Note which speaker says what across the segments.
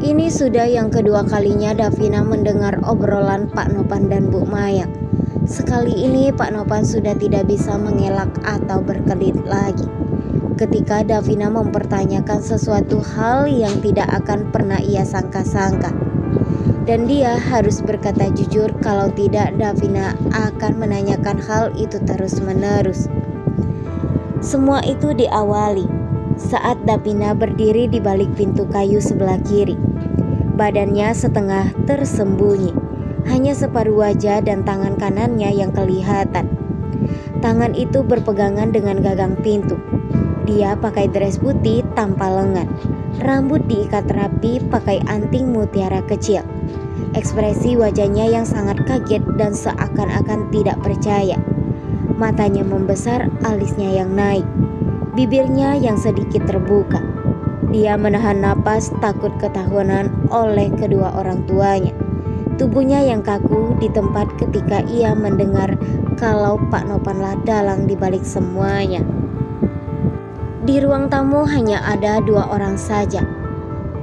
Speaker 1: Ini sudah yang kedua kalinya Davina mendengar obrolan Pak Nopan dan Bu Mayang. Sekali ini Pak Nopan sudah tidak bisa mengelak atau berkelit lagi. Ketika Davina mempertanyakan sesuatu hal yang tidak akan pernah ia sangka-sangka. Dan dia harus berkata jujur, kalau tidak Davina akan menanyakan hal itu terus-menerus. Semua itu diawali saat Davina berdiri di balik pintu kayu sebelah kiri. Badannya setengah tersembunyi, hanya separuh wajah dan tangan kanannya yang kelihatan. Tangan itu berpegangan dengan gagang pintu. Dia pakai dress putih tanpa lengan, rambut diikat rapi pakai anting mutiara kecil. Ekspresi wajahnya yang sangat kaget dan seakan-akan tidak percaya. Matanya membesar, alisnya yang naik, bibirnya yang sedikit terbuka. Dia menahan napas takut ketahuan oleh kedua orang tuanya. Tubuhnya yang kaku di tempat ketika ia mendengar kalau Pak Nopanlah dalang di balik semuanya. Di ruang tamu hanya ada dua orang saja.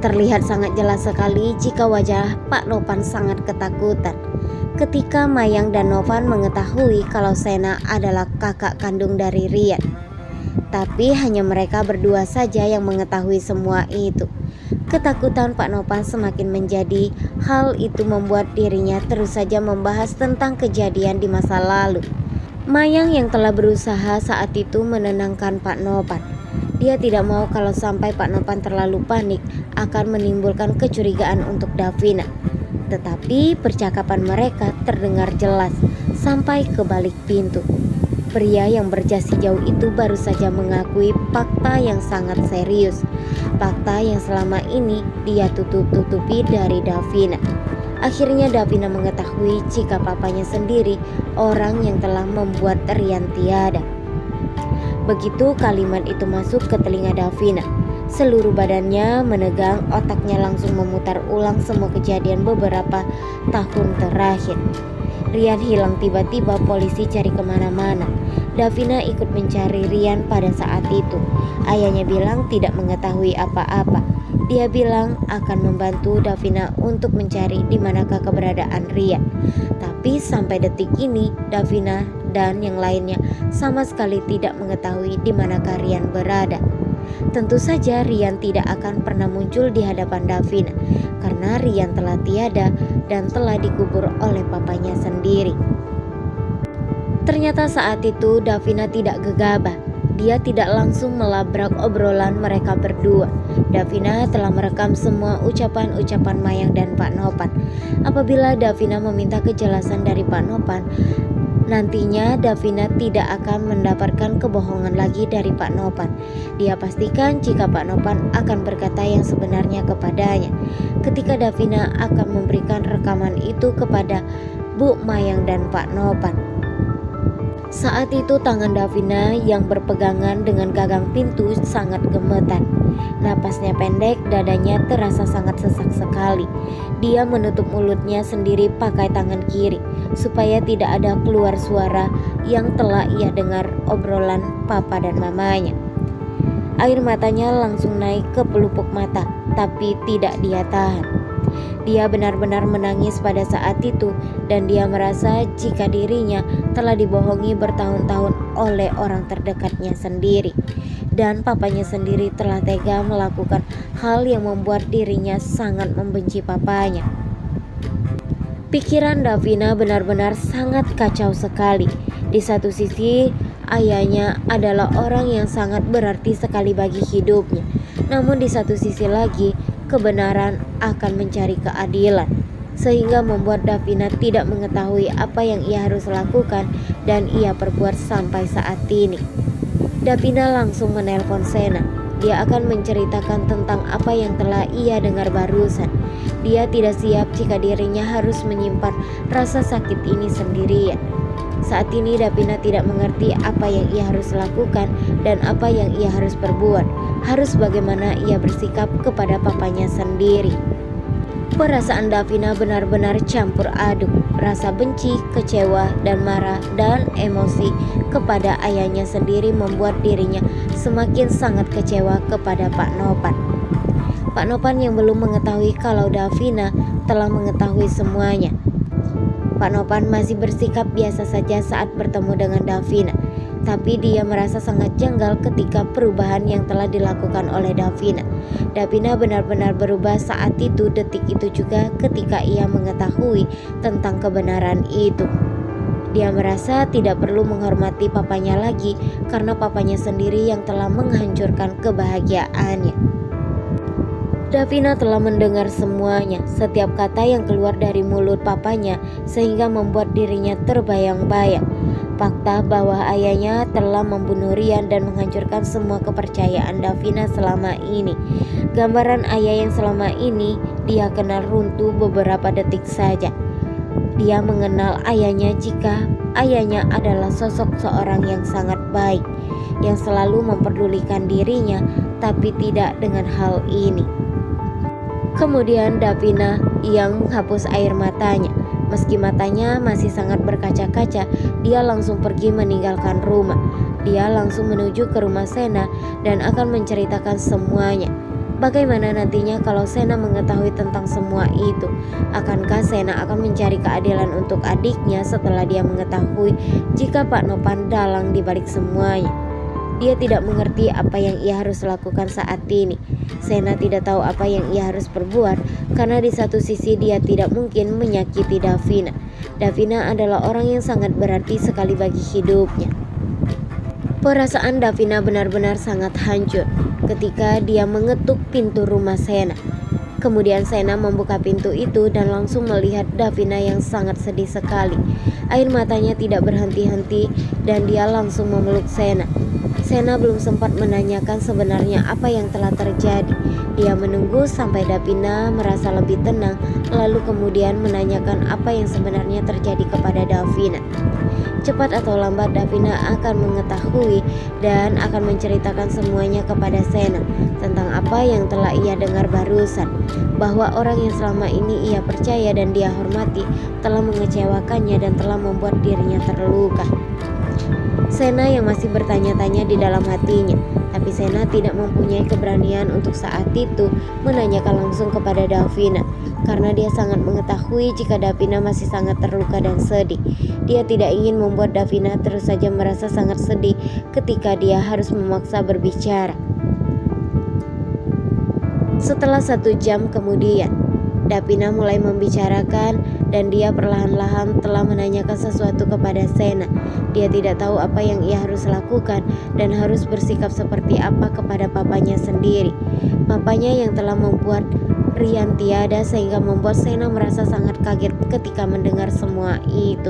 Speaker 1: Terlihat sangat jelas sekali jika wajah Pak Nopan sangat ketakutan ketika Mayang dan Novan mengetahui kalau Sena adalah kakak kandung dari Rian. Tapi hanya mereka berdua saja yang mengetahui semua itu. Ketakutan Pak Nopan semakin menjadi. Hal itu membuat dirinya terus saja membahas tentang kejadian di masa lalu. Mayang yang telah berusaha saat itu menenangkan Pak Nopan. Dia tidak mau kalau sampai Pak Nopan terlalu panik akan menimbulkan kecurigaan untuk Davina. Tetapi percakapan mereka terdengar jelas sampai ke balik pintu. Pria yang berjas hijau itu baru saja mengakui fakta yang sangat serius. Fakta yang selama ini dia tutup-tutupi dari Davina. Akhirnya Davina mengetahui jika papanya sendiri orang yang telah membuat Rian tiada. Begitu kalimat itu masuk ke telinga Davina, seluruh badannya menegang, otaknya langsung memutar ulang semua kejadian beberapa tahun terakhir. Rian hilang tiba-tiba, polisi cari kemana-mana. Davina ikut mencari Rian pada saat itu. Ayahnya bilang tidak mengetahui apa-apa. Dia bilang akan membantu Davina untuk mencari di manakah keberadaan Rian. Tapi sampai detik ini Davina dan yang lainnya sama sekali tidak mengetahui di manakah Rian berada. Tentu saja Rian tidak akan pernah muncul di hadapan Davina karena Rian telah tiada dan telah dikubur oleh papanya sendiri. Ternyata saat itu Davina tidak gegabah. Dia tidak langsung melabrak obrolan mereka berdua. Davina telah merekam semua ucapan-ucapan Mayang dan Pak Nopan. Apabila Davina meminta kejelasan dari Pak Nopan, nantinya Davina tidak akan mendapatkan kebohongan lagi dari Pak Nopan. Dia pastikan jika Pak Nopan akan berkata yang sebenarnya kepadanya. Ketika Davina akan memberikan rekaman itu kepada Bu Mayang dan Pak Nopan. Saat itu tangan Davina yang berpegangan dengan gagang pintu sangat gemetar. Napasnya pendek, dadanya terasa sangat sesak sekali. Dia menutup mulutnya sendiri pakai tangan kiri supaya tidak ada keluar suara yang telah ia dengar obrolan papa dan mamanya. Air matanya langsung naik ke pelupuk mata, tapi tidak dia tahan. Dia benar-benar menangis pada saat itu dan dia merasa jika dirinya telah dibohongi bertahun-tahun oleh orang terdekatnya sendiri. Dan papanya sendiri telah tega melakukan hal yang membuat dirinya sangat membenci papanya. Pikiran Davina benar-benar sangat kacau sekali. Di satu sisi, ayahnya adalah orang yang sangat berarti sekali bagi hidupnya. Namun di satu sisi lagi, kebenaran akan mencari keadilan, sehingga membuat Davina tidak mengetahui apa yang ia harus lakukan dan ia perbuat sampai saat ini. Davina langsung menelpon Sena. Dia akan menceritakan tentang apa yang telah ia dengar barusan. Dia tidak siap jika dirinya harus menyimpan rasa sakit ini sendirian. Saat ini Davina tidak mengerti apa yang ia harus lakukan dan apa yang ia harus perbuat. Harus bagaimana ia bersikap kepada papanya sendiri. Perasaan Davina benar-benar campur aduk. Rasa benci, kecewa, dan marah dan emosi kepada ayahnya sendiri membuat dirinya semakin sangat kecewa kepada Pak Nopan. Pak Nopan yang belum mengetahui kalau Davina telah mengetahui semuanya. Pak Nopan masih bersikap biasa saja saat bertemu dengan Davina, tapi dia merasa sangat janggal ketika perubahan yang telah dilakukan oleh Davina. Davina benar-benar berubah saat itu, detik itu juga ketika ia mengetahui tentang kebenaran itu. Dia merasa tidak perlu menghormati papanya lagi karena papanya sendiri yang telah menghancurkan kebahagiaannya. Davina telah mendengar semuanya, setiap kata yang keluar dari mulut papanya, sehingga membuat dirinya terbayang-bayang. Fakta bahwa ayahnya telah membunuh Rian dan menghancurkan semua kepercayaan Davina selama ini. Gambaran ayah yang selama ini dia kenal runtuh beberapa detik saja. Dia mengenal ayahnya jika ayahnya adalah sosok seorang yang sangat baik, yang selalu memperdulikan dirinya, tapi tidak dengan hal ini. Kemudian Davina yang menghapus air matanya. Meski matanya masih sangat berkaca-kaca, dia langsung pergi meninggalkan rumah. Dia langsung menuju ke rumah Sena dan akan menceritakan semuanya. Bagaimana nantinya kalau Sena mengetahui tentang semua itu? Akankah Sena akan mencari keadilan untuk adiknya setelah dia mengetahui jika Pak Nopan dalang di balik semuanya? Dia tidak mengerti apa yang ia harus lakukan saat ini. Sena tidak tahu apa yang ia harus perbuat karena di satu sisi dia tidak mungkin menyakiti Davina. Davina adalah orang yang sangat berarti sekali bagi hidupnya. Perasaan Davina benar-benar sangat hancur ketika dia mengetuk pintu rumah Sena. Kemudian Sena membuka pintu itu dan langsung melihat Davina yang sangat sedih sekali. Air matanya tidak berhenti-henti dan dia langsung memeluk Sena. Sena belum sempat menanyakan sebenarnya apa yang telah terjadi. Dia menunggu sampai Davina merasa lebih tenang, lalu kemudian menanyakan apa yang sebenarnya terjadi kepada Davina. Cepat atau lambat Davina akan mengetahui dan akan menceritakan semuanya kepada Sena tentang apa yang telah ia dengar barusan, bahwa orang yang selama ini ia percaya dan dia hormati telah mengecewakannya dan telah membuat dirinya terluka. Sena yang masih bertanya-tanya di dalam hatinya, tapi Sena tidak mempunyai keberanian untuk saat itu menanyakan langsung kepada Davina, karena dia sangat mengetahui jika Davina masih sangat terluka dan sedih. Dia tidak ingin membuat Davina terus saja merasa sangat sedih ketika dia harus memaksa berbicara. Setelah 1 jam kemudian, Davina mulai membicarakan dan dia perlahan-lahan telah menanyakan sesuatu kepada Sena. Dia tidak tahu apa yang ia harus lakukan dan harus bersikap seperti apa kepada papanya sendiri. Papanya yang telah membuat Rian tiada sehingga membuat Sena merasa sangat kaget ketika mendengar semua itu.